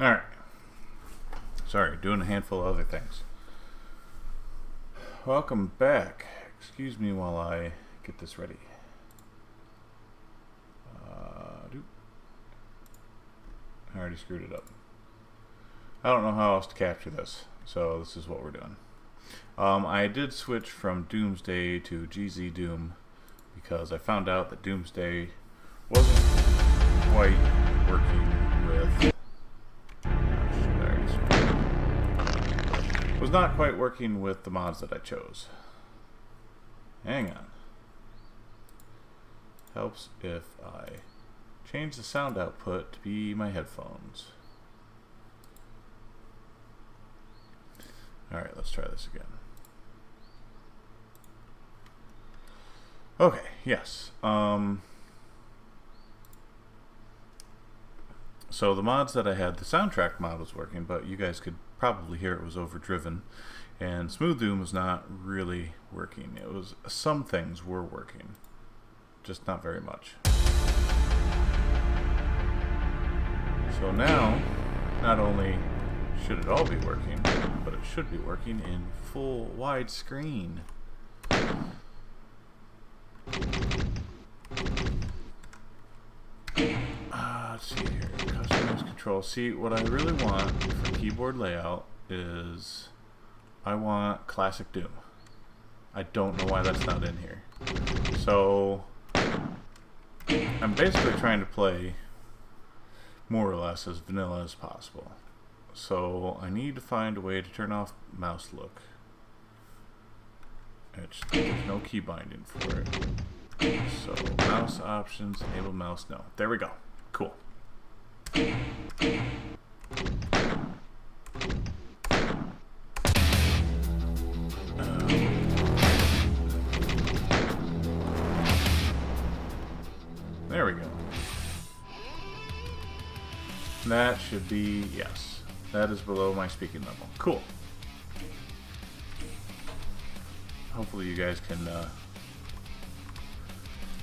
Alright. Sorry, doing a handful of other things. Welcome back. Excuse me while I get this ready. I already screwed it up. I don't know how else to capture this, so this is what we're doing. I did switch from Doomsday to GZ Doom because I found out that Doomsday wasn't quite working with... was not quite working with the mods that I chose. Hang on. Helps if I change the sound output to be my headphones. Alright, let's try this again. Okay, yes. So the mods that I had, the soundtrack mod was working, but you guys could probably hear it was overdriven. And Smooth Doom was not really working. It was, some things were working, just not very much. So now, not only should it all be working, but it should be working in full widescreen. Let's see here, customize control. See, what I really want for keyboard layout is I want classic Doom. I don't know why that's not in here. So I'm basically trying to play more or less as vanilla as possible. So I need to find a way to turn off mouse look. There's no key binding for it. So mouse options, enable mouse, no. There we go. Cool. There we go. That should be, yes. That is below my speaking level. Cool. Hopefully you guys can...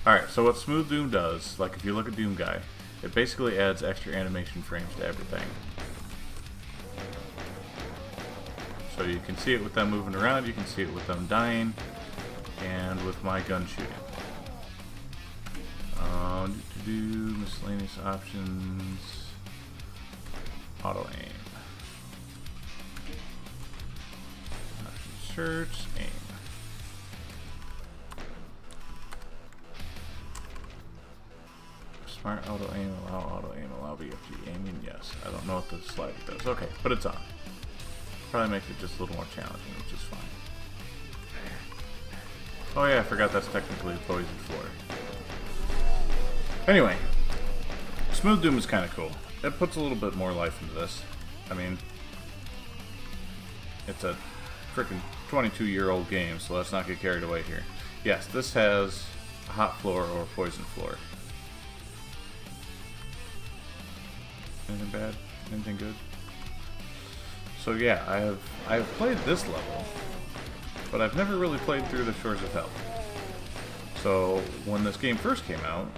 Alright, so what Smooth Doom does, like if you look at Doom Guy, it basically adds extra animation frames to everything. So you can see it with them moving around, you can see it with them dying, and with my gun shooting. Miscellaneous options, auto aim, option search, aim. Smart auto aim, allow BFG aiming, yes. I don't know what the slider does. Okay, but it's on. Probably makes it just a little more challenging, which is fine. Oh yeah, I forgot that's technically a poison floor. Anyway, Smooth Doom is kind of cool. It puts a little bit more life into this. I mean, it's a freaking 22-year-old game, so let's not get carried away here. Yes, this has a hot floor or a poison floor. Anything bad? Anything good? So yeah, I have played this level, but I've never really played through the Shores of Hell. So when this game first came out,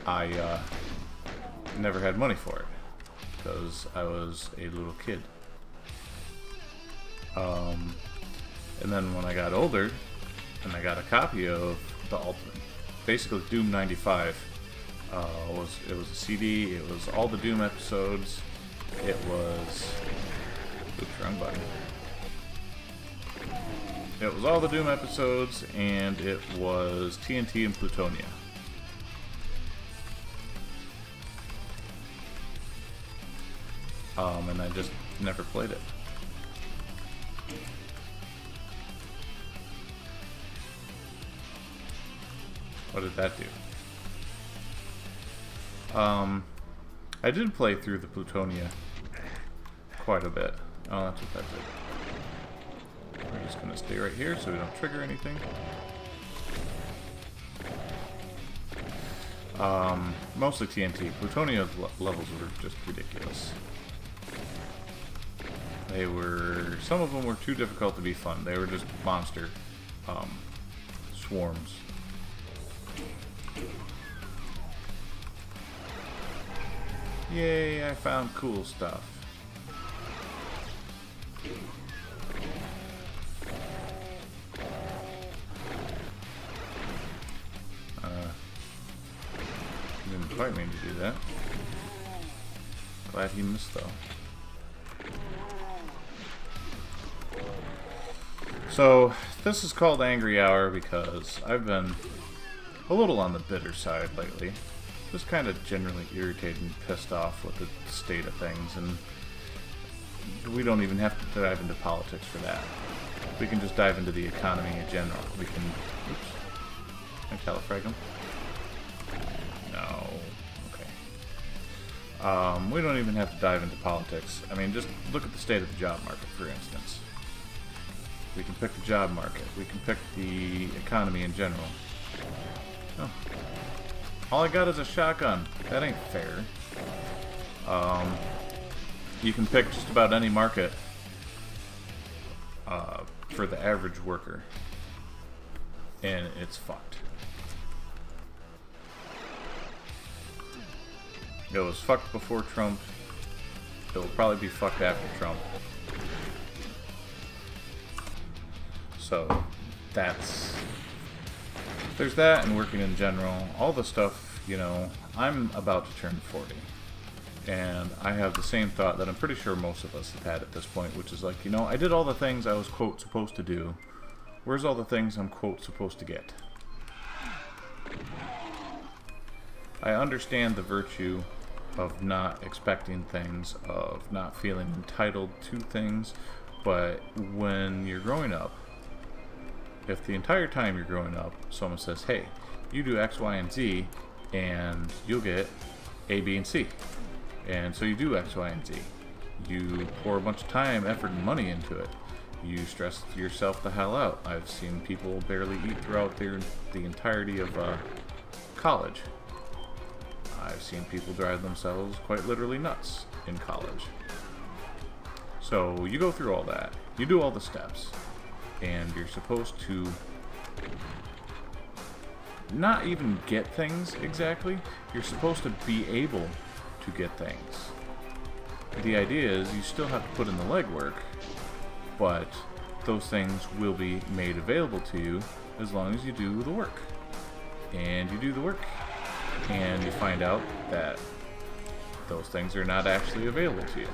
I never had money for it because I was a little kid. And then when I got older, and I got a copy of the Ultimate, basically Doom 95. It was a CD. It was all the Doom episodes. It was, oops, wrong button. It was all the Doom episodes, and it was TNT and Plutonia. And I just never played it. What did that do? I did play through the Plutonia quite a bit. Oh, that's what that did. We're just gonna stay right here so we don't trigger anything. Mostly TNT. Plutonia's levels were just ridiculous. They were, some of them were too difficult to be fun. They were just monster swarms. Yay, I found cool stuff. Didn't quite mean to do that. Glad he missed though. So, this is called Angry Hour because I've been a little on the bitter side lately. Just kind of generally irritated and pissed off with the state of things, and we don't even have to dive into politics for that. We can just dive into the economy in general. We can... Oops. Can I telefrag him? No. Okay. We don't even have to dive into politics. I mean, just look at the state of the job market, for instance. We can pick the job market. We can pick the economy in general. Oh. All I got is a shotgun. That ain't fair. You can pick just about any market for the average worker, and it's fucked. It was fucked before Trump. It will probably be fucked after Trump. So there's that, and working in general, all the stuff, you know. I'm about to turn 40, and I have the same thought that I'm pretty sure most of us have had at this point, which is like, you know, I did all the things I was, quote, supposed to do. Where's all the things I'm, quote, supposed to get? I understand the virtue of not expecting things, of not feeling entitled to things, but when you're growing up, if the entire time you're growing up, someone says, hey, you do X, Y, and Z, and you'll get A, B, and C. And so you do X, Y, and Z. You pour a bunch of time, effort, and money into it. You stress yourself the hell out. I've seen people barely eat throughout the entirety of college. I've seen people drive themselves quite literally nuts in college. So you go through all that. You do all the steps. And you're supposed to not even get things exactly. You're supposed to be able to get things. The idea is you still have to put in the legwork, but those things will be made available to you as long as you do the work. And you do the work, and you find out that those things are not actually available to you.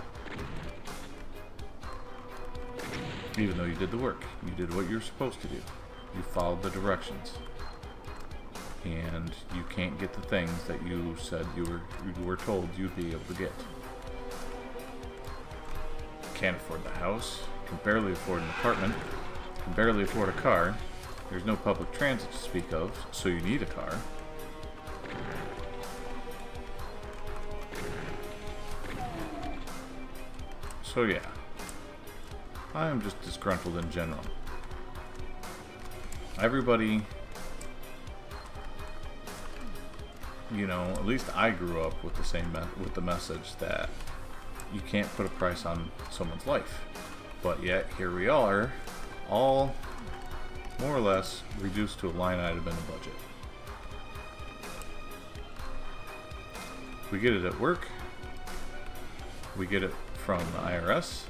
Even though you did the work. You did what you're supposed to do. You followed the directions. And you can't get the things that you said you were told you'd be able to get. Can't afford the house. Can barely afford an apartment. Can barely afford a car. There's no public transit to speak of, so you need a car. So yeah. I am just disgruntled in general. Everybody, you know, at least I grew up with the message that you can't put a price on someone's life. But yet, here we are, all more or less reduced to a line item in the budget. We get it at work. We get it from the IRS.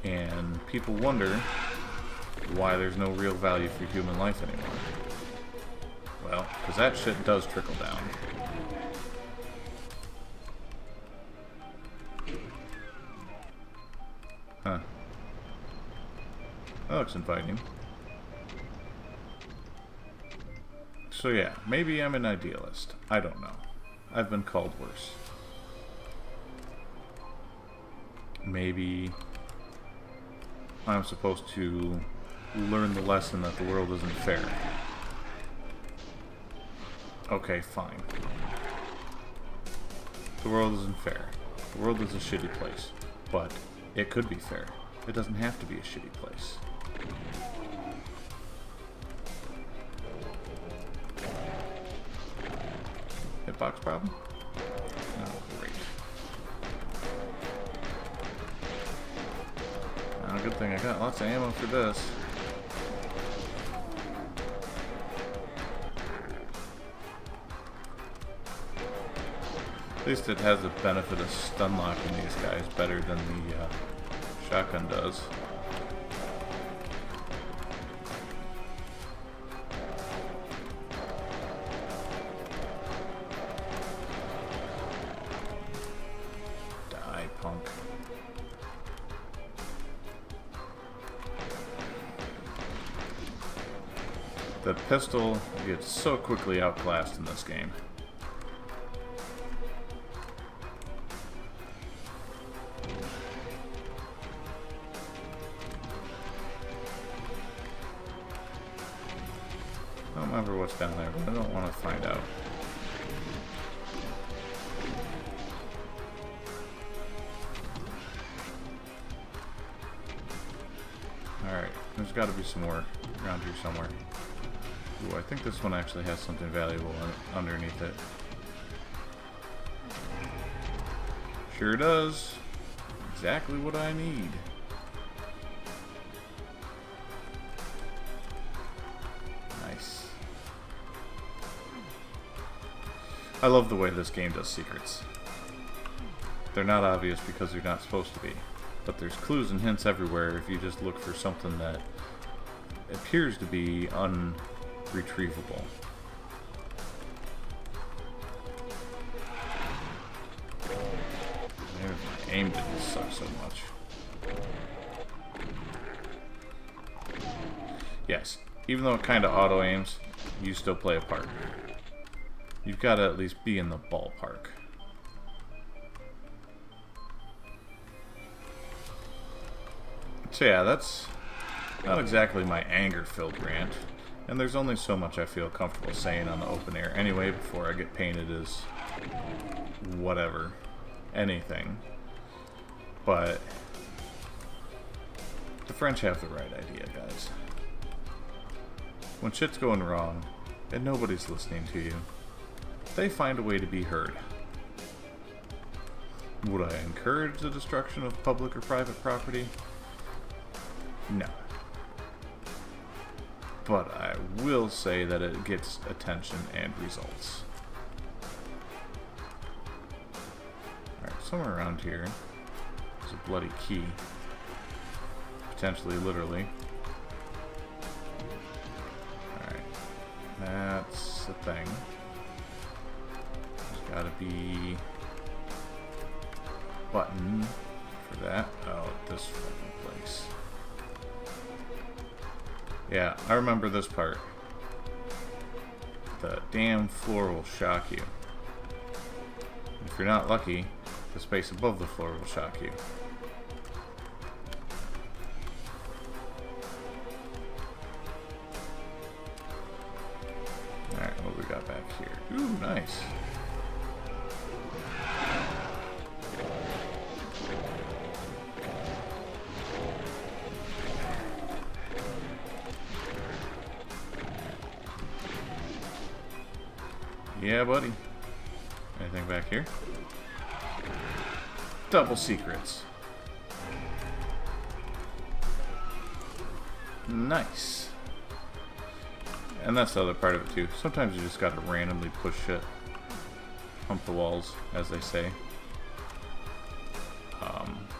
And people wonder why there's no real value for human life anymore. Well, because that shit does trickle down. Huh. That looks inviting. So yeah, maybe I'm an idealist. I don't know. I've been called worse. Maybe I'm supposed to learn the lesson that the world isn't fair. Okay, fine. The world isn't fair. The world is a shitty place. But it could be fair. It doesn't have to be a shitty place. Hitbox problem? Oh, great. Good thing I got lots of ammo for this. At least it has the benefit of stun locking these guys better than the shotgun does. Die, punk. The pistol gets so quickly outclassed in this game. I don't remember what's down there, but I don't want to find out. Alright, there's got to be some more around here somewhere. Ooh, I think this one actually has something valuable underneath it. Sure does. Exactly what I need. Nice. I love the way this game does secrets. They're not obvious because they're not supposed to be. But there's clues and hints everywhere if you just look for something that appears to be unretrievable. My aim didn't suck so much. Yes, even though it kind of auto-aims, you still play a part. You've got to at least be in the ballpark. So yeah, that's not exactly my anger-filled rant. And there's only so much I feel comfortable saying on the open air anyway before I get painted as whatever, anything. But the French have the right idea, guys. When shit's going wrong and nobody's listening to you, they find a way to be heard. Would I encourage the destruction of public or private property? No. But I will say that it gets attention and results. Alright, somewhere around here there's a bloody key. Potentially, literally. Alright. That's the thing. There's gotta be a button for that. Oh, this fucking place. Yeah, I remember this part. The damn floor will shock you. If you're not lucky, the space above the floor will shock you. Alright, what we got back here? Ooh, nice. Yeah, buddy. Anything back here? Double secrets. Nice. And that's the other part of it too. Sometimes you just gotta randomly push shit. Pump the walls, as they say.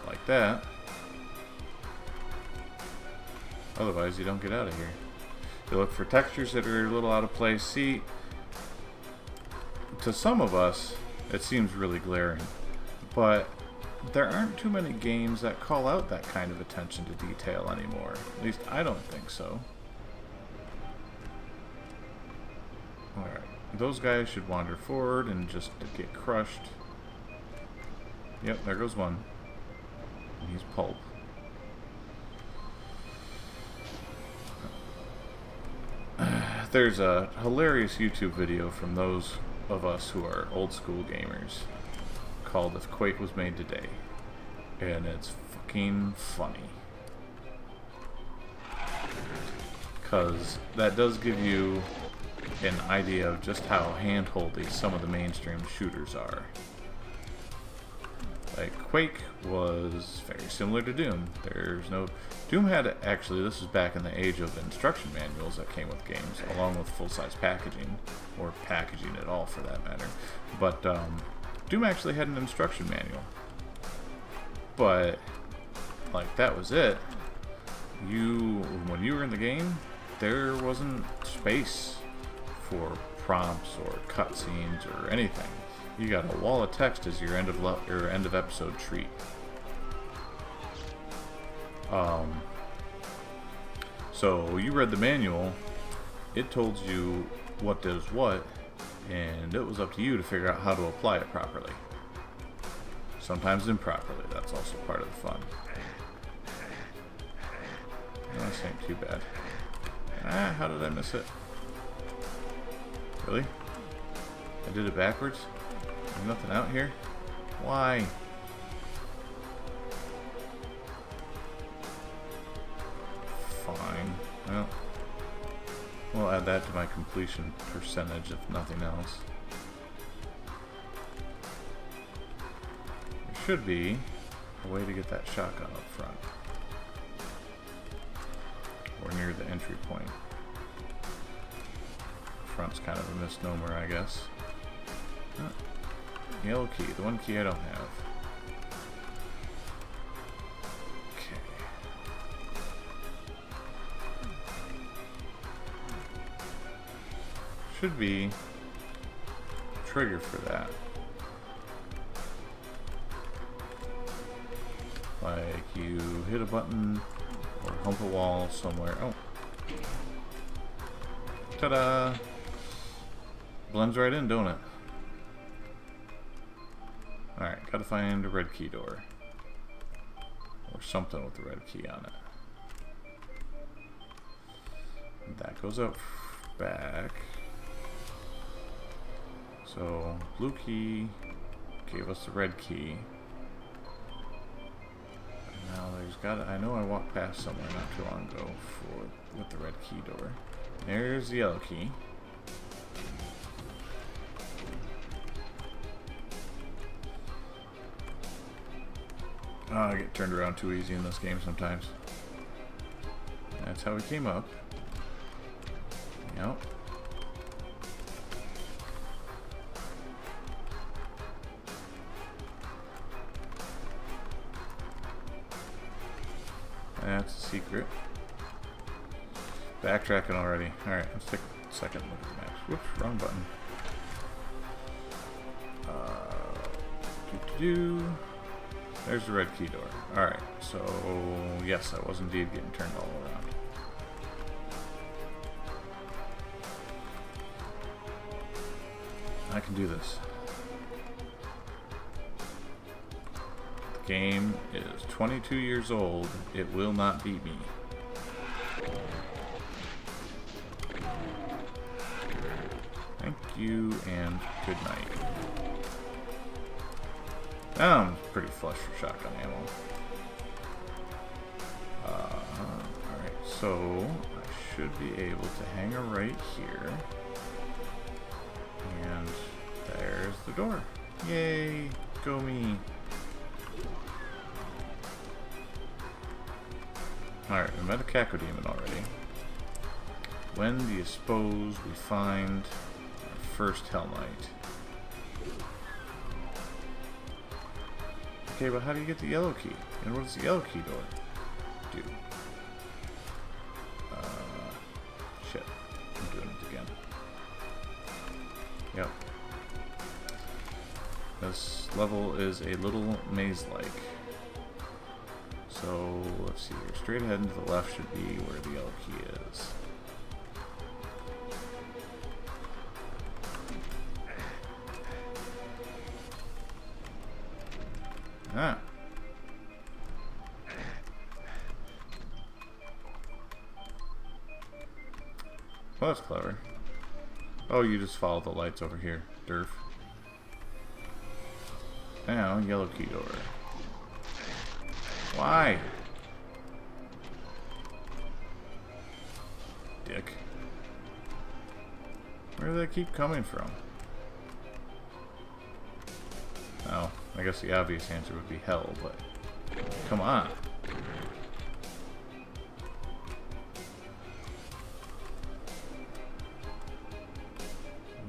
Like that. Otherwise, you don't get out of here. You look for textures that are a little out of place. See, to some of us, it seems really glaring, but there aren't too many games that call out that kind of attention to detail anymore. At least I don't think so. Alright, those guys should wander forward and just get crushed. Yep, there goes one. And he's pulp. There's a hilarious YouTube video from those of us who are old school gamers called If Quake Was Made Today, and it's fucking funny because that does give you an idea of just how handholdy some of the mainstream shooters are. Like, Quake was very similar to Doom. Doom had, actually, this was back in the age of instruction manuals that came with games, along with full-size packaging, or packaging at all for that matter. But Doom actually had an instruction manual. But, like, that was it. When you were in the game, there wasn't space for prompts or cutscenes or anything. You got a wall of text as your end of episode treat. So you read the manual, it told you what does what, and it was up to you to figure out how to apply it properly. Sometimes improperly, that's also part of the fun. No, this ain't too bad. How did I miss it? Really? I did it backwards? There's nothing out here? Why? Fine. Well, we'll add that to my completion percentage if nothing else. There should be a way to get that shotgun up front. Or near the entry point. Front's kind of a misnomer, I guess. Yellow key, the one key I don't have. Okay. Should be a trigger for that. Like you hit a button or hump a wall somewhere. Oh. Ta-da! Blends right in, don't it? Alright, gotta find a red key door. Or something with the red key on it. And that goes up back. So, blue key gave us the red key. And now there's gotta... I know I walked past somewhere not too long ago with the red key door. There's the yellow key. Oh, I get turned around too easy in this game sometimes. That's how we came up. Yep. That's a secret. Backtracking already. Alright, let's take a second look at the maps. Whoops, wrong button. There's the red key door. Alright, so yes, I was indeed getting turned all around. I can do this. The game is 22 years old. It will not beat me. Thank you and good night. I'm pretty flush for shotgun ammo. Alright, so I should be able to hang her right here. And there's the door. Yay! Go me! Alright, we met a Cacodemon already. When do you suppose we find our first Hell Knight? Okay, but how do you get the yellow key? And what does the yellow key door do? Shit. I'm doing it again. Yep. This level is a little maze-like. So, let's see here. Straight ahead and to the left should be where the yellow key is. Ah. Well, that's clever. Oh, you just follow the lights over here, derf. Now, yellow key door. Why? Dick. Where do they keep coming from? Oh, I guess the obvious answer would be hell, but come on.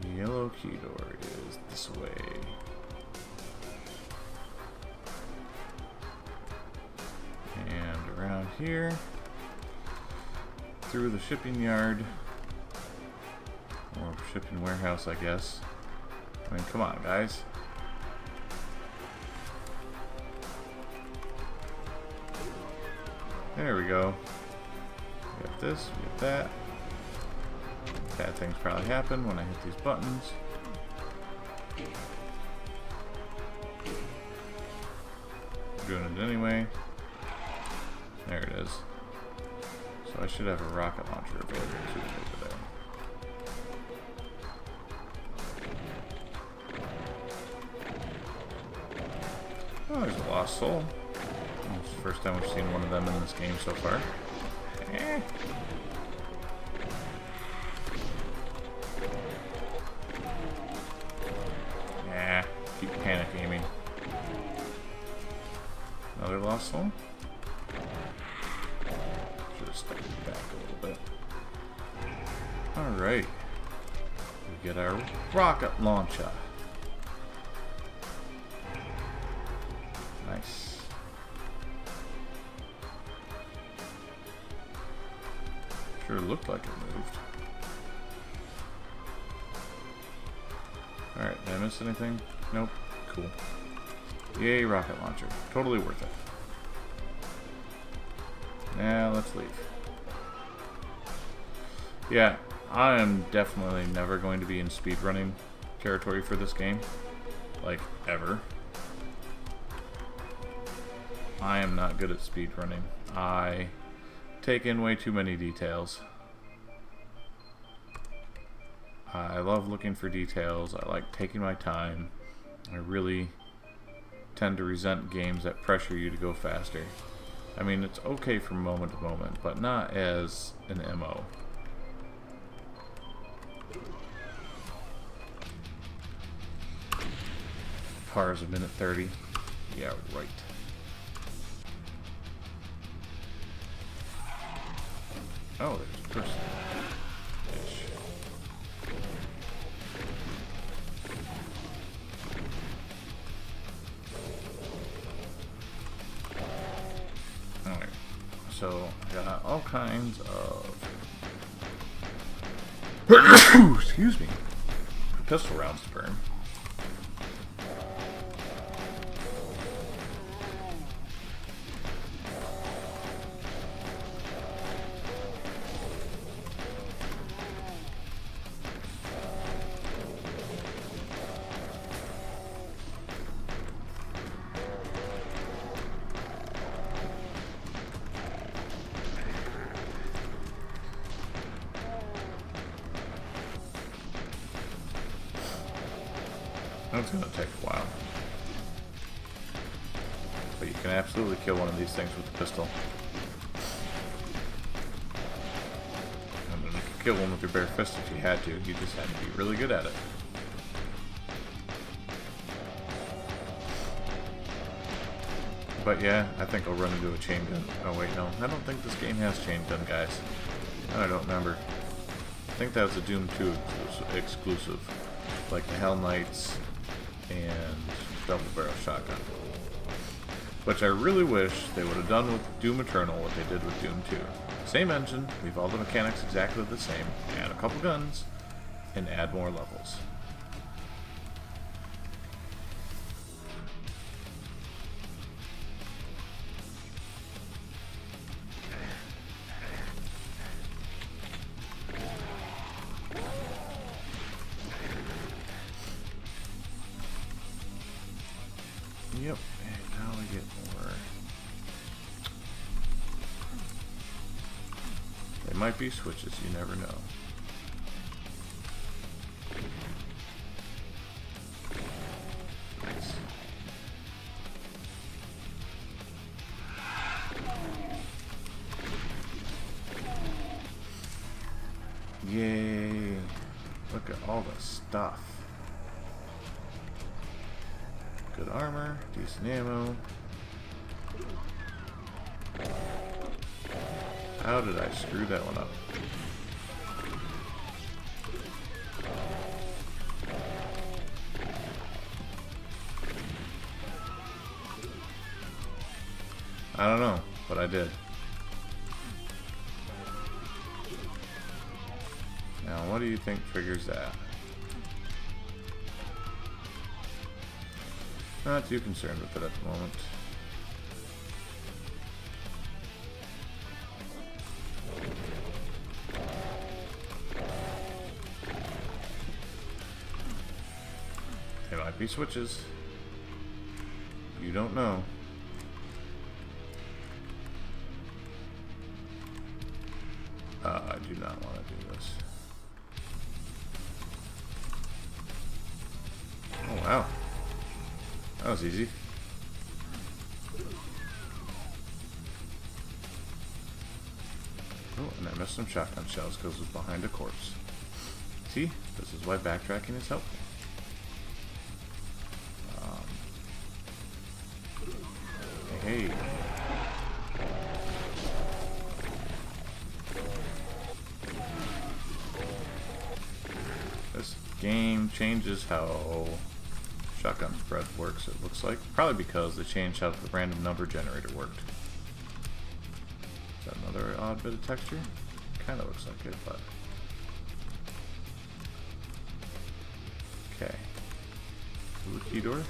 The yellow key door is this way. here. Through the shipping yard. Or shipping warehouse, I guess. I mean, come on, guys. There we go. We got this, we got that. Bad things probably happen when I hit these buttons. Doing it anyway. There it is. So I should have a rocket launcher available too over there. Oh, there's a lost soul. It's the first time we've seen one of them in this game so far. Eh. Yeah, keep panic aiming. Another lost soul? Should have stepped it back a little bit. Alright. We get our rocket launcher. Nice. Sure looked like it moved. Alright, did I miss anything? Nope. Cool. Yay, rocket launcher. Totally worth it. Now, let's leave. Yeah, I am definitely never going to be in speedrunning territory for this game. Like, ever. I am not good at speedrunning. I take in way too many details. I love looking for details. I like taking my time. I really tend to resent games that pressure you to go faster. I mean, it's okay from moment to moment, but not as an MO. Par is a minute 30. Yeah, right. Oh, there's a person. Ish. Alright. So, got all kinds of... Excuse me. Pistol rounds to burn. That's going to take a while. But you can absolutely kill one of these things with a pistol. And then you could kill one with your bare fist if you had to. You just had to be really good at it. But yeah, I think I'll run into a chain gun. Oh wait, no. I don't think this game has chain gun, guys. I don't remember. I think that was a Doom 2 exclusive. Like the Hell Knights and double barrel shotgun, which I really wish they would have done with Doom Eternal what they did with Doom 2. Same engine, leave all the mechanics exactly the same, add a couple guns, and add more levels. Yep, and now we get more. They might be switches, you never know. Nice. Yay! Look at all the stuff. Good armor, decent ammo. How did I screw that one up? I don't know, but I did. Now, what do you think triggers that? Not too concerned with it at the moment. They might be switches. You don't know. I do not want to do this. Oh wow. That was easy. Oh, and I missed some shotgun shells because it was behind a corpse. See? This is why backtracking is helpful. Hey. This game changes how shotgun spread works, it looks like. Probably because they changed how the random number generator worked. Is that another odd bit of texture? Kind of looks like it, but... Okay. Blue key door.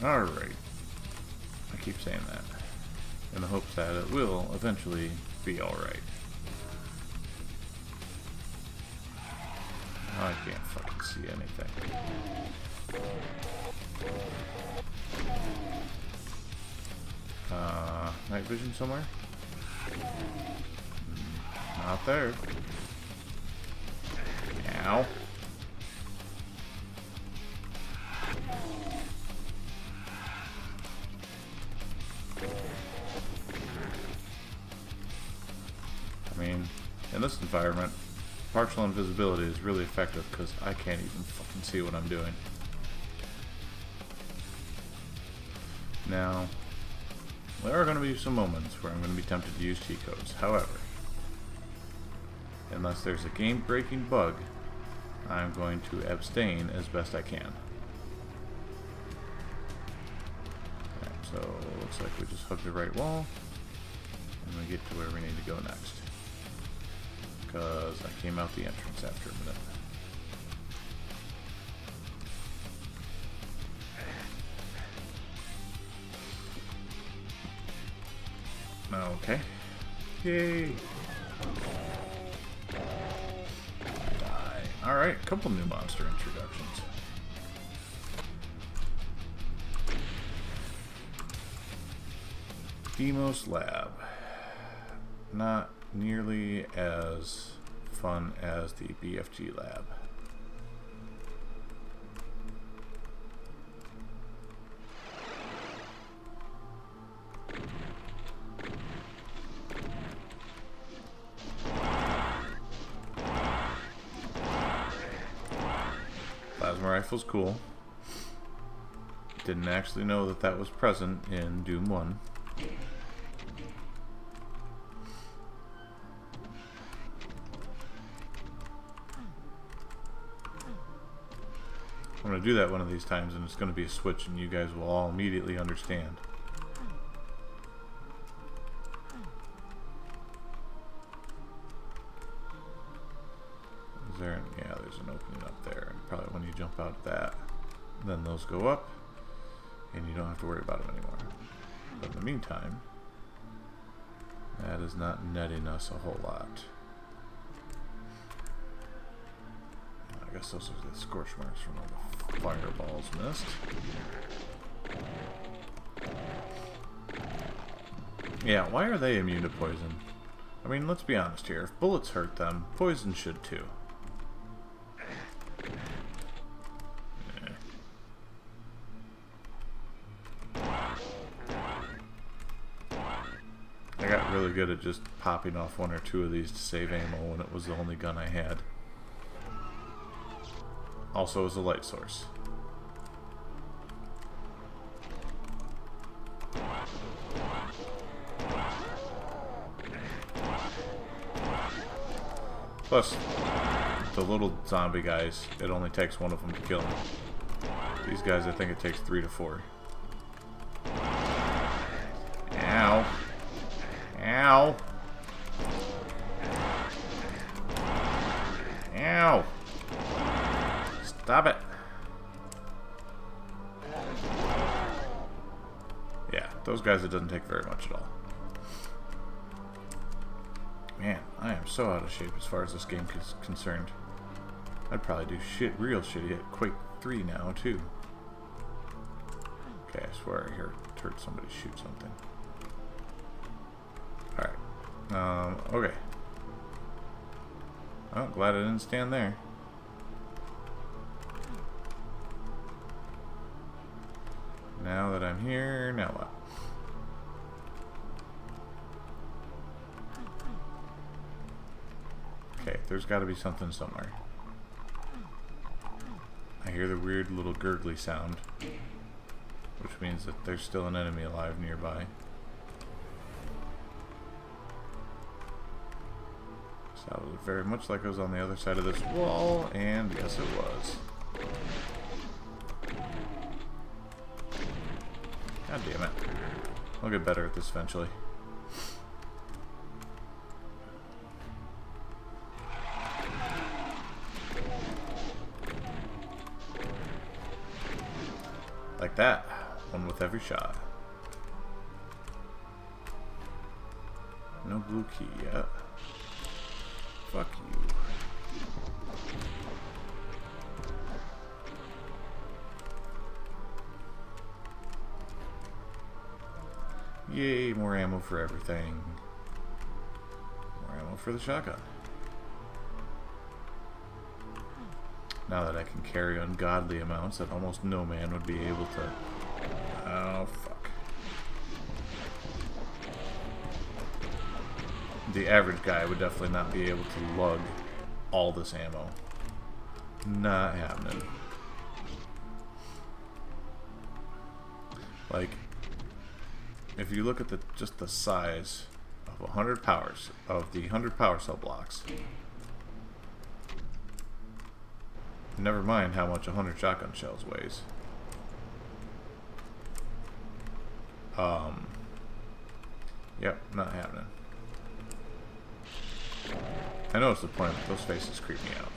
Alright. I keep saying that in the hopes that it will eventually be alright. I can't fucking see anything. Night vision somewhere? Not there. Ow. I mean, in this environment, partial invisibility is really effective because I can't even fucking see what I'm doing. Now, there are going to be some moments where I'm going to be tempted to use cheat codes. However, unless there's a game-breaking bug, I'm going to abstain as best I can. Okay, so it looks like we just hugged the right wall, and we get to where we need to go next. Because I came out the entrance after a minute. Okay. Yay! Die. Alright, a couple new monster introductions. Demos Lab. Not nearly as fun as the BFG Lab. Plasma rifle's cool. Didn't actually know that that was present in Doom 1. I'm going to do that one of these times, and it's going to be a switch, and you guys will all immediately understand. Is there? Yeah, there's an opening up there, and probably when you jump out of that, then those go up, and you don't have to worry about them anymore. But in the meantime, that is not netting us a whole lot. I guess those are the scorch marks from all the fireballs missed. Yeah, why are they immune to poison? I mean, let's be honest here. If bullets hurt them, poison should too. I got really good at just popping off one or two of these to save ammo when it was the only gun I had. Also as a light source. Plus, the little zombie guys, it only takes one of them to kill them. These guys, I think it takes 3 to 4. Ow. Ow. Ow. Stop it. Yeah, those guys, it doesn't take very much at all. Man, I am so out of shape as far as this game is concerned. I'd probably do real shitty at Quake 3 now, too. Okay, I swear I heard somebody shoot something. Alright. Okay. Oh, glad I didn't stand there. Now that I'm here, now what? Okay, there's got to be something somewhere. I hear the weird little gurgly sound, which means that there's still an enemy alive nearby. Sounded very much like it was on the other side of this wall, and yes it was. God damn it. I'll get better at this eventually. Like that. One with every shot. No blue key yet. Fuck you. Yay, more ammo for everything. More ammo for the shotgun. Now that I can carry ungodly amounts that almost no man would be able to... Oh, fuck. The average guy would definitely not be able to lug all this ammo. Not happening. Like, if you look at just the size of 100 powers, of the 100 power cell blocks, never mind how much 100 shotgun shells weighs. Yep, not happening. I know it's the point, but those faces creep me out.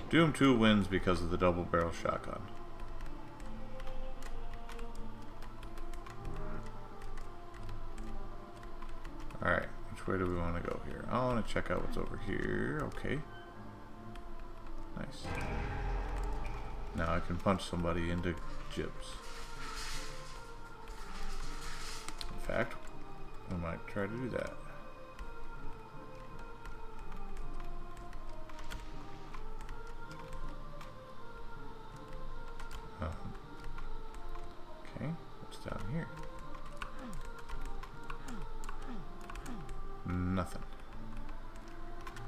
Doom 2 wins because of the double barrel shotgun. Alright, which way do we want to go here? I want to check out what's over here. Okay. Nice. Now I can punch somebody into jibs. In fact, I might try to do that. Okay, what's down here? Nothing.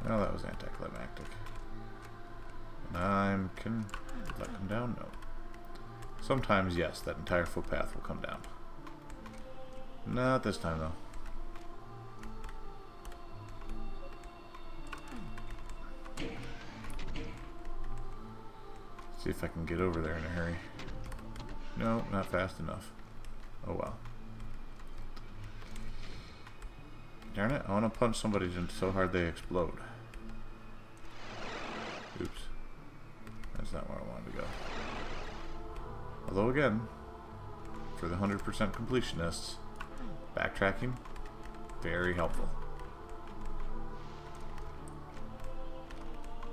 Well, that was anticlimactic. And can that come down? No. Sometimes, yes, that entire footpath will come down. Not this time, though. See if I can get over there in a hurry. No, not fast enough. Oh well. Darn it, I want to punch somebody so hard they explode. Oops. That's not where I wanted to go. Although again, for the 100% completionists, backtracking, very helpful.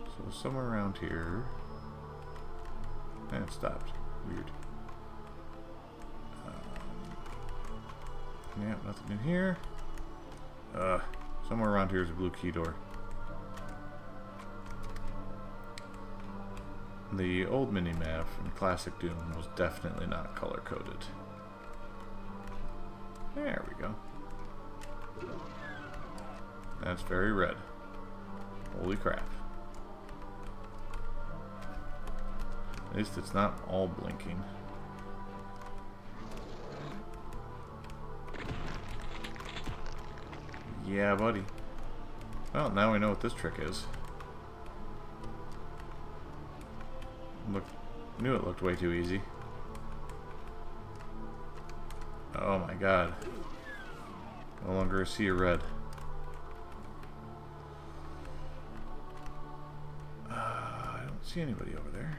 So somewhere around here, and it stopped. Weird. Yeah, nothing in here. Somewhere around here is a blue key door. The old mini-map from Classic Doom was definitely not color-coded. There we go. That's very red. Holy crap. At least it's not all blinking. Yeah, buddy. Well, now we know what this trick is. Look, knew it looked way too easy. Oh my god. No longer a sea of red. I don't see anybody over there.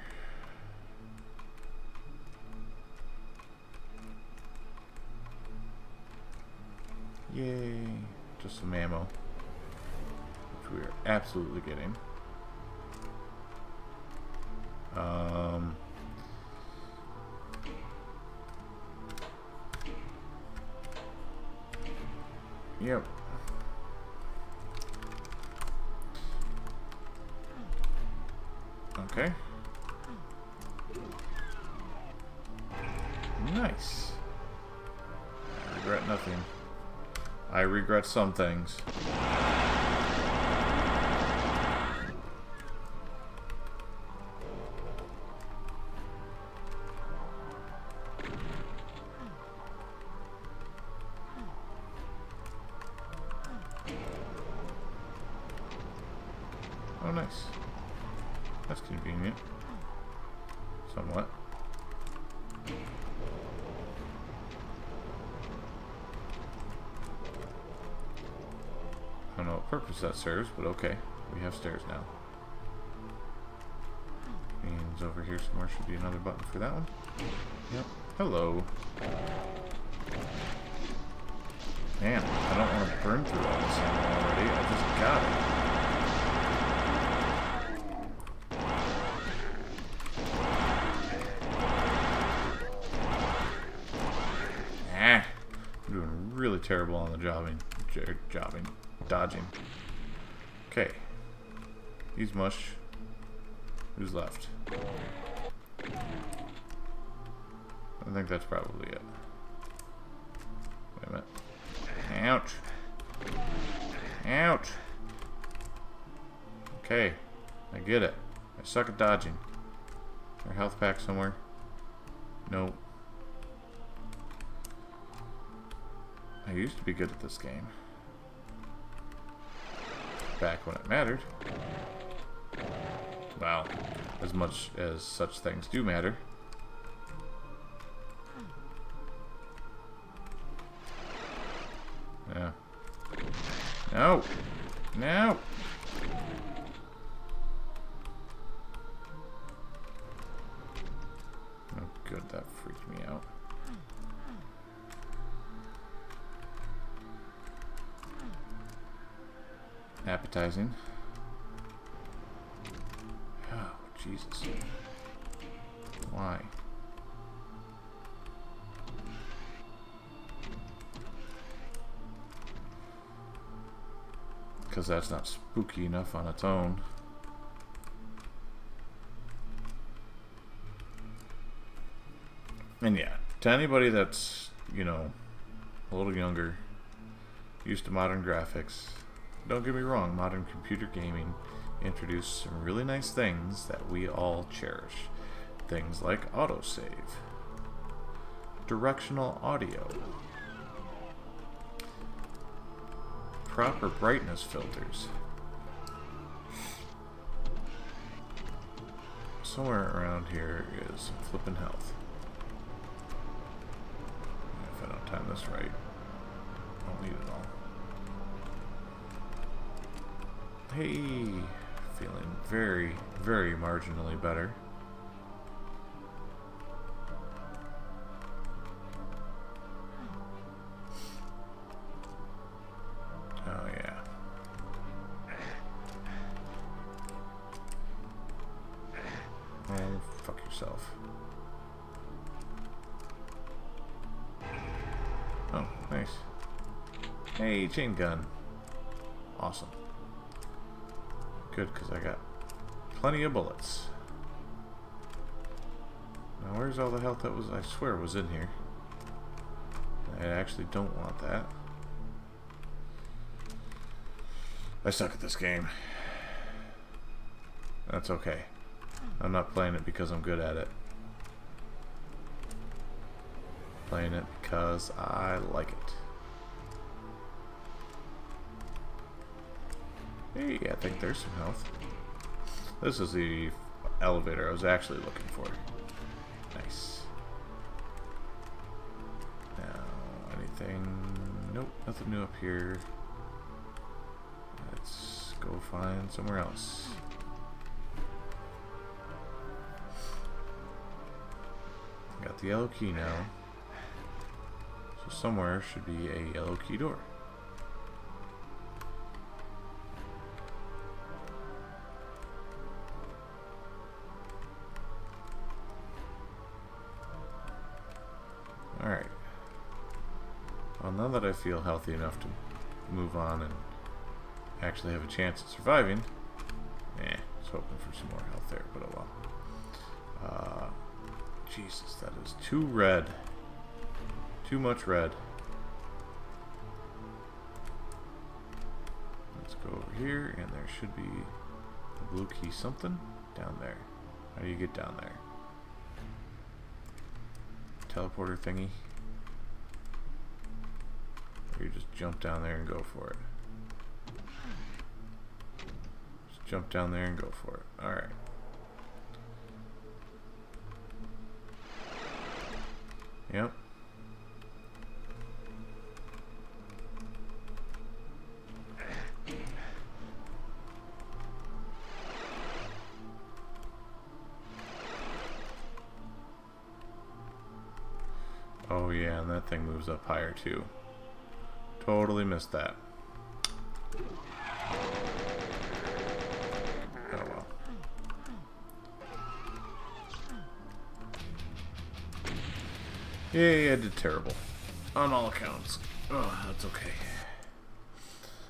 Yay. Just some ammo. Which we are absolutely getting. Yep. Okay. Nice. I regret nothing. I regret some things. Oh, nice. That's convenient. Somewhat. I don't know what purpose that serves, but okay. We have stairs now. Means over here somewhere should be another button for that one. Yep. Hello. Man, I don't want to burn through all this ammo already. I just got it. I'm doing really terrible on the dodging. Okay. He's mush. Who's left? I think that's probably it. Wait a minute. Ouch. Ouch. Okay. I get it. I suck at dodging. Is there a health pack somewhere? Nope. I used to be good at this game. Back when it mattered. Well, as much as such things do matter. Yeah. No! No! Oh, good. That freaked me out. Appetizing. Oh, Jesus. Why? Because that's not spooky enough on its own. And yeah, to anybody that's, you know, a little younger, used to modern graphics, don't get me wrong, modern computer gaming introduced some really nice things that we all cherish. Things like autosave, directional audio, proper brightness filters. Somewhere around here is flippin' health. If I don't time this right, I'll need it all. Hey, feeling very, very marginally better. Oh yeah. Oh, fuck yourself. Oh, nice. Hey, chain gun. Awesome. Good, because I got plenty of bullets. Now, where's all the health that was, I swear, was in here? I actually don't want that. I suck at this game. That's okay. I'm not playing it because I'm good at it. I'm playing it because I like it. Hey, I think there's some health. This is the elevator I was actually looking for. Nice. Now, anything? Nope, nothing new up here. Let's go find somewhere else. Got the yellow key now. So somewhere should be a yellow key door. Alright. Well, now that I feel healthy enough to move on and actually have a chance at surviving, I was hoping for some more health there, but oh well. Jesus, that is too red. Too much red. Let's go over here, and there should be a blue key something down there. How do you get down there? Teleporter thingy? Or you just jump down there and go for it? Just jump down there and go for it. Alright. Yep. Oh yeah, and that thing moves up higher too. Totally missed that. Oh well. Yay, I did terrible. On all accounts. Oh, that's okay.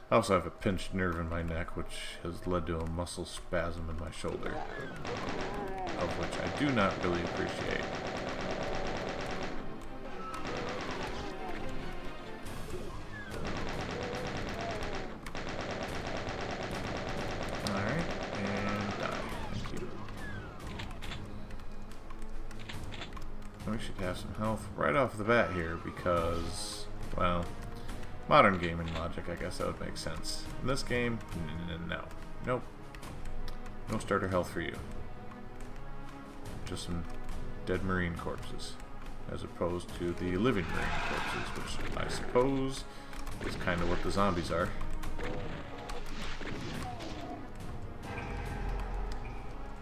I also have a pinched nerve in my neck, which has led to a muscle spasm in my shoulder, of which I do not really appreciate. Alright, and die. Thank you. We should have some health right off the bat here because, well, modern gaming logic, I guess that would make sense. In this game, no. Nope. No starter health for you. Just some dead marine corpses, as opposed to the living marine corpses, which I suppose is kind of what the zombies are.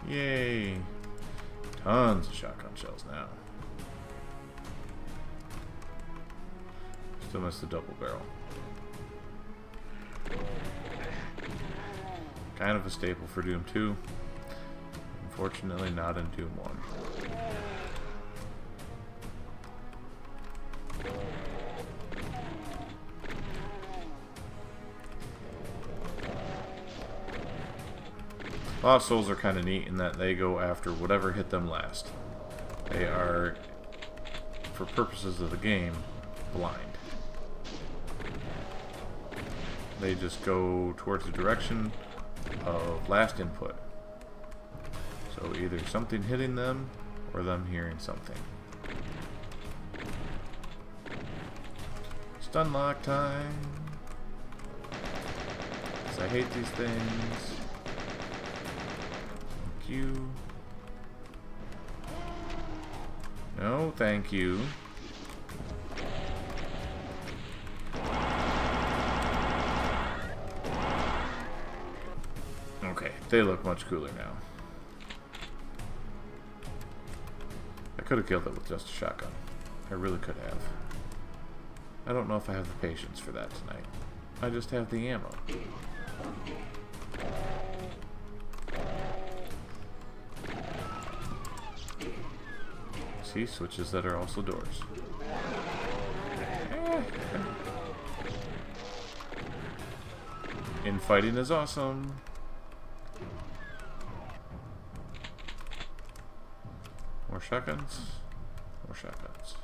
Yay! Tons of shotgun shells now. Still missed the double barrel. Kind of a staple for Doom 2. Unfortunately not in Doom 1. Lost Souls are kind of neat in that they go after whatever hit them last. They are, for purposes of the game, blind. They just go towards the direction of last input. So either something hitting them or them hearing something. Stun lock time. 'Cause I hate these things. Thank you. No, thank you. Okay, they look much cooler now. I could have killed it with just a shotgun. I really could have. I don't know if I have the patience for that tonight. I just have the ammo. See, switches that are also doors. Infighting is awesome. More shotguns. More shotguns.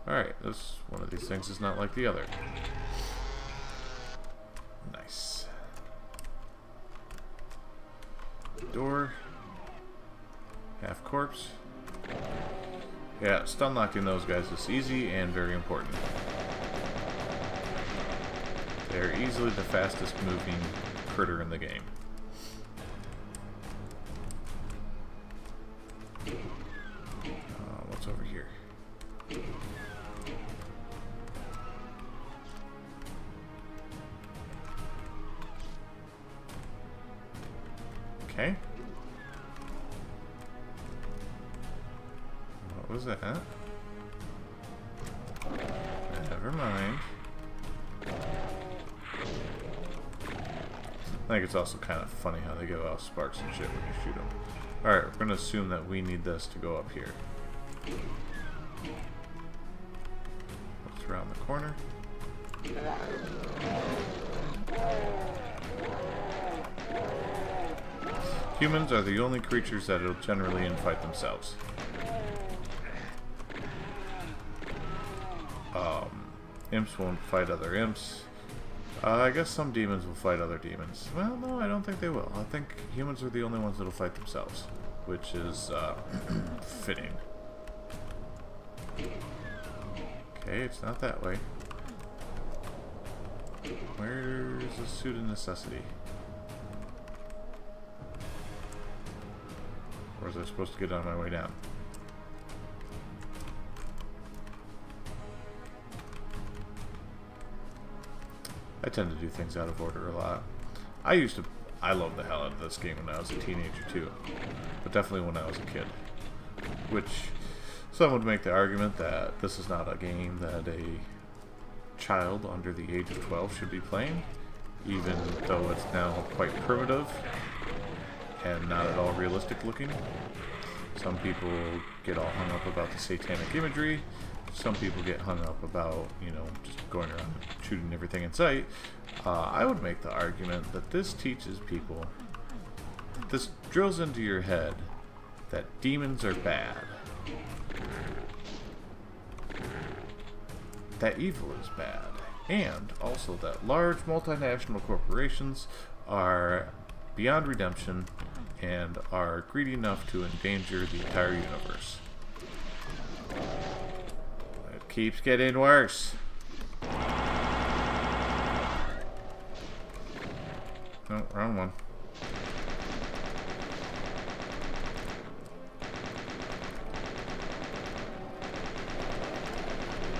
Alright, this one of these things is not like the other. Nice. Door. Half corpse. Yeah, stun locking those guys is easy and very important. They're easily the fastest moving critter in the game. What's over here? Okay. What was that? Never mind. I think it's also kind of funny how they give off sparks and shit when you shoot them. Alright, we're going to assume that we need this to go up here. What's around the corner? Humans are the only creatures that will generally infight themselves. Imps won't fight other imps. I guess some demons will fight other demons. Well, no, I don't think they will. I think humans are the only ones that will fight themselves, which is fitting. Okay, it's not that way. Where's the suit of necessity? Or was I supposed to get on my way down? I tend to do things out of order a lot. I loved the hell out of this game when I was a teenager too. But definitely when I was a kid. Which, some would make the argument that this is not a game that a child under the age of 12 should be playing. Even though it's now quite primitive and not at all realistic looking. Some people get all hung up about the satanic imagery. Some people get hung up about, you know, just going around and shooting everything in sight. I would make the argument that this teaches people, this drills into your head that demons are bad. That evil is bad. And also that large multinational corporations are beyond redemption and are greedy enough to endanger the entire universe. It keeps getting worse. No, wrong one.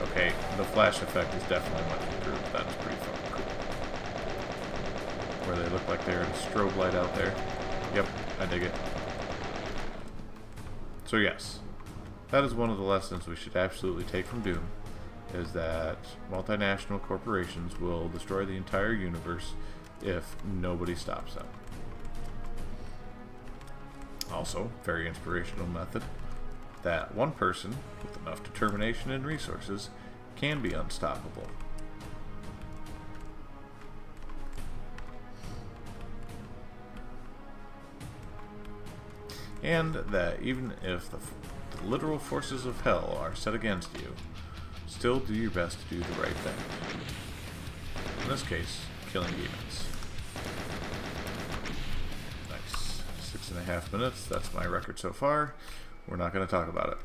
Okay, the flash effect is definitely much improved. That's pretty fucking cool. Where they look like they're in a strobe light out there. Yep, I dig it. So yes, that is one of the lessons we should absolutely take from Doom, is that multinational corporations will destroy the entire universe if nobody stops them. Also, very inspirational method, that one person with enough determination and resources can be unstoppable. And that even if the literal forces of hell are set against you, still do your best to do the right thing. In this case, killing demons. Nice. 6.5 minutes, that's my record so far. We're not going to talk about it.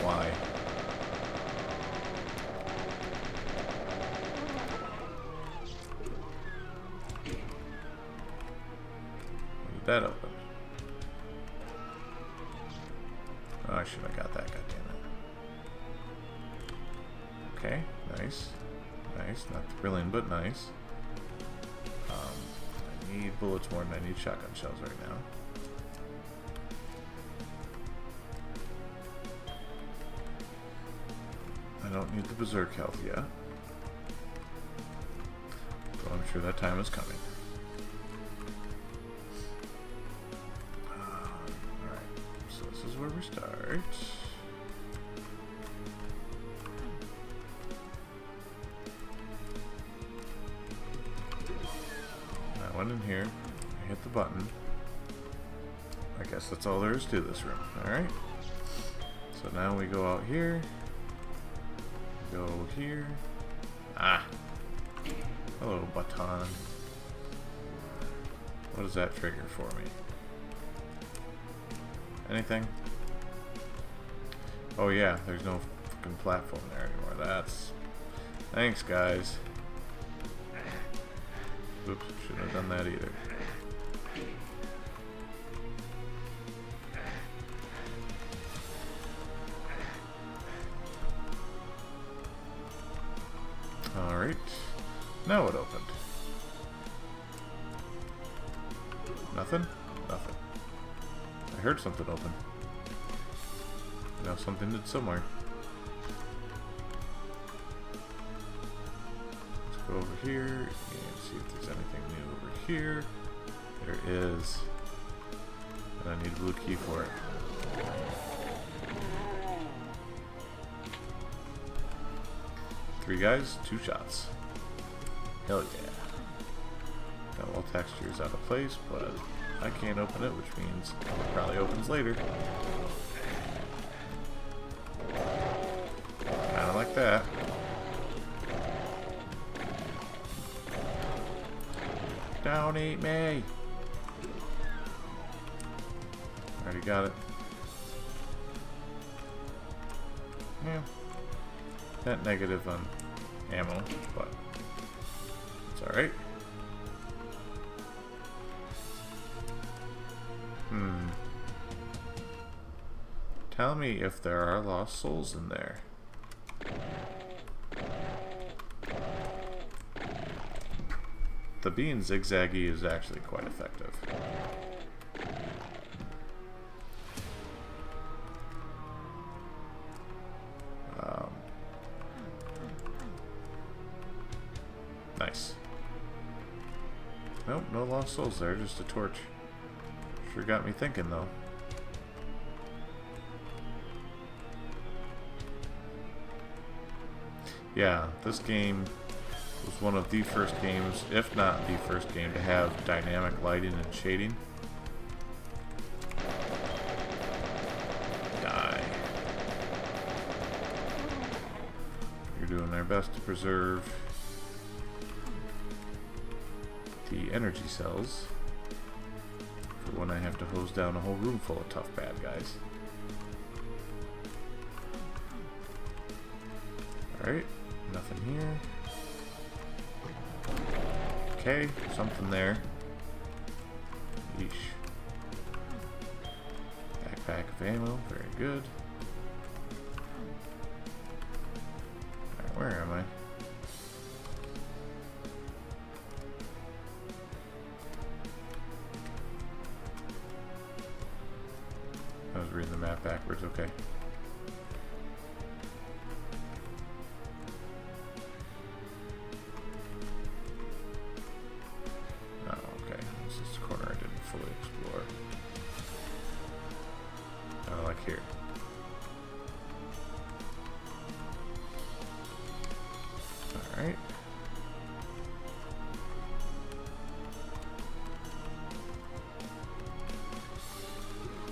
Why? Leave that open. Oh, I should have got that, goddammit. Okay, nice. Nice, not thrilling, but nice. I need bullets more than I need shotgun shells right now. I don't need the berserk health yet. But I'm sure that time is coming. Alright, so this is where we start. I went in here, I hit the button. I guess that's all there is to this room. Alright. So now we go out here. Go here. Ah! Hello, baton. What does that trigger for me? Anything? Oh yeah, there's no fucking platform there anymore. That's... Thanks, guys. Oops, shouldn't have done that either. Alright. Now it opened. Nothing? Nothing. I heard something open. Now something did somewhere. Let's go over here and see if there's anything new over here. There is. And I need a blue key for it. Three guys, 2 shots. Hell yeah. Now all texture is out of place, but I can't open it, which means it probably opens later. Kinda like that. Don't eat me! Already got it. Yeah. Net negative on ammo, but it's alright. Tell me if there are lost souls in there. The being zigzaggy is actually quite effective. Nice. Nope, no lost souls there, just a torch. Sure got me thinking though. Yeah, this game was one of the first games, if not the first game, to have dynamic lighting and shading. Die. You're doing their best to preserve the energy cells for when I have to hose down a whole room full of tough bad guys. Alright, nothing here. Okay, something there. Yeesh. Backpack of ammo, very good. Alright, where am I? I was reading the map backwards, okay. Oh, okay. This is the corner I didn't fully explore. Oh, like here. Alright.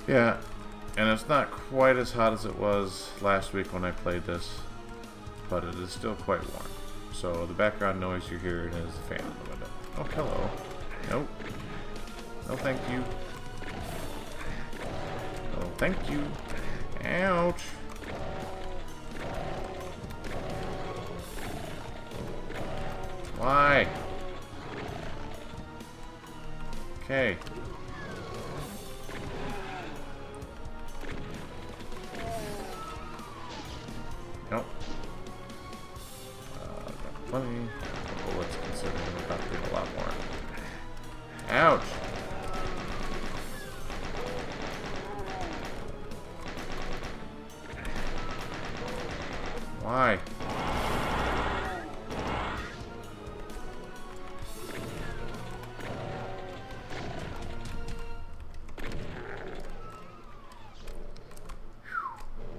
Yeah. And it's not quite as hot as it was last week when I played this, but it is still quite warm. So the background noise you're hearing is the fan in the window. Oh, hello. Nope. No, thank you. No, thank you. Ouch. Why? Okay. Nope. Got plenty. Bullets considering we're about to get a lot more. Ouch! Why?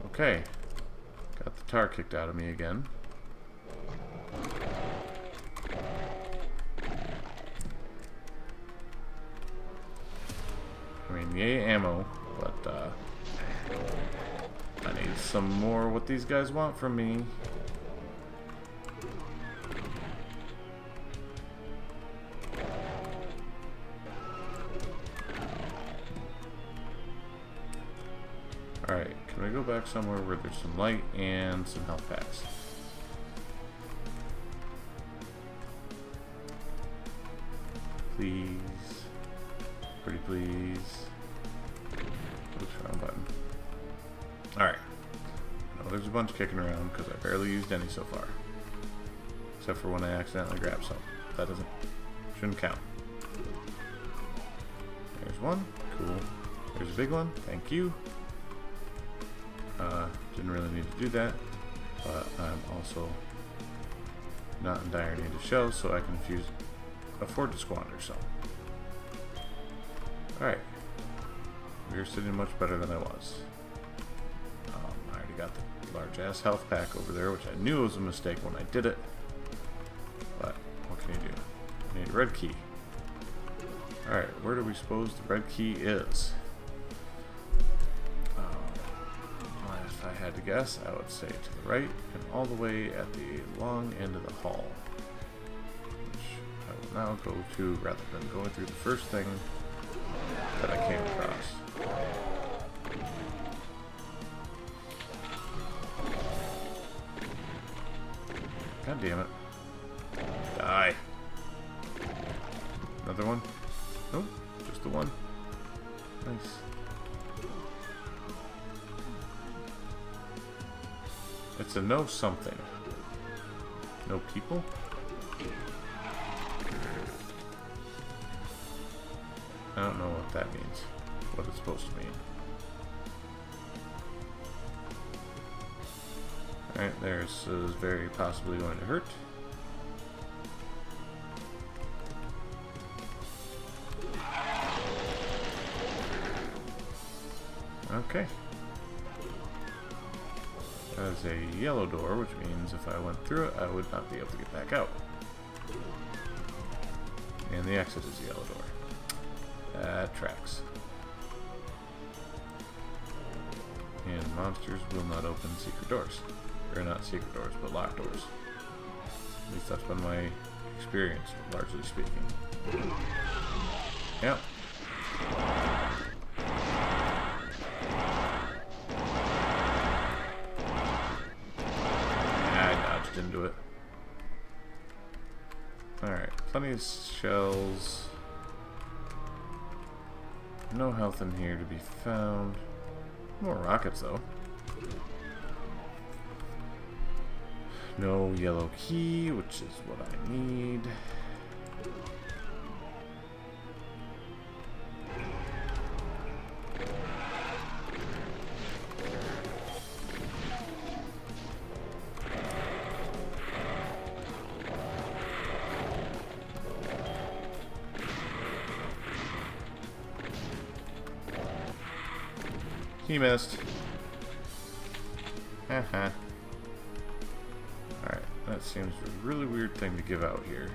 Okay. Got the tar kicked out of me again. I mean, yay ammo, but I need some more what these guys want from me. Alright, can we go back somewhere where there's some light and some health packs. Please. Pretty please. Oops, wrong button. Alright. There's a bunch kicking around because I barely used any so far. Except for when I accidentally grabbed some. That shouldn't count. There's one. Cool. There's a big one. Thank you. Didn't really need to do that. But I'm also not in dire need of shells, so I can afford to squander some. Alright. We're sitting much better than I was. I already got the large ass health pack over there, which I knew was a mistake when I did it. But what can you do? I need a red key. Alright, where do we suppose the red key is? If I had to guess, I would say to the right and all the way at the long end of the hall. Which I will now go to rather than going through the first thing that I came across. God damn it. Die. Another one? Nope, just the one. Nice. It's a no something. No people? I don't know what that means. What it's supposed to mean. Alright, there's is very possibly going to hurt. Okay. That is a yellow door, which means if I went through it, I would not be able to get back out. And the exit is a yellow door. That tracks. And monsters will not open secret doors. Or not secret doors, but locked doors. At least that's been my experience, largely speaking. Yep. Into it. Alright, plenty of shells. No health in here to be found. More rockets though. No yellow key, which is what I need. He missed. Haha. Alright, that seems a really weird thing to give out here.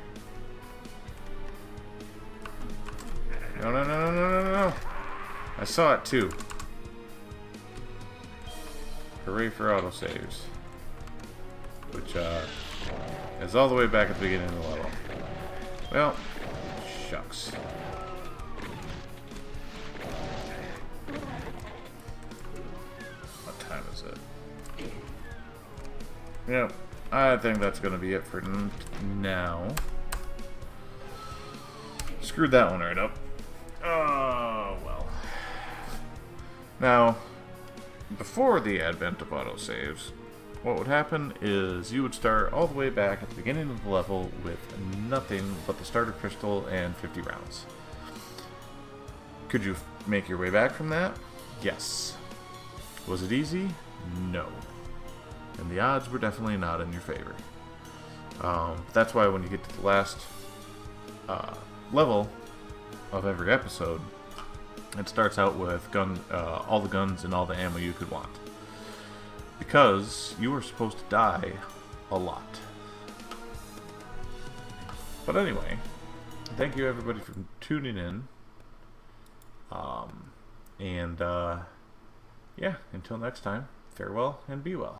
No, no, no, no, no, no, no. I saw it too. Hooray for autosaves. Which, is all the way back at the beginning of the level. Well, shucks. Yep, I think that's going to be it for now. Screwed that one right up. Oh, well. Now, before the advent of autosaves, what would happen is you would start all the way back at the beginning of the level with nothing but the starter crystal and 50 rounds. Could you make your way back from that? Yes. Was it easy? No. And the odds were definitely not in your favor. That's why when you get to the last level of every episode, it starts out with all the guns and all the ammo you could want. Because you were supposed to die a lot. But anyway, thank you everybody for tuning in. Yeah, until next time, farewell and be well.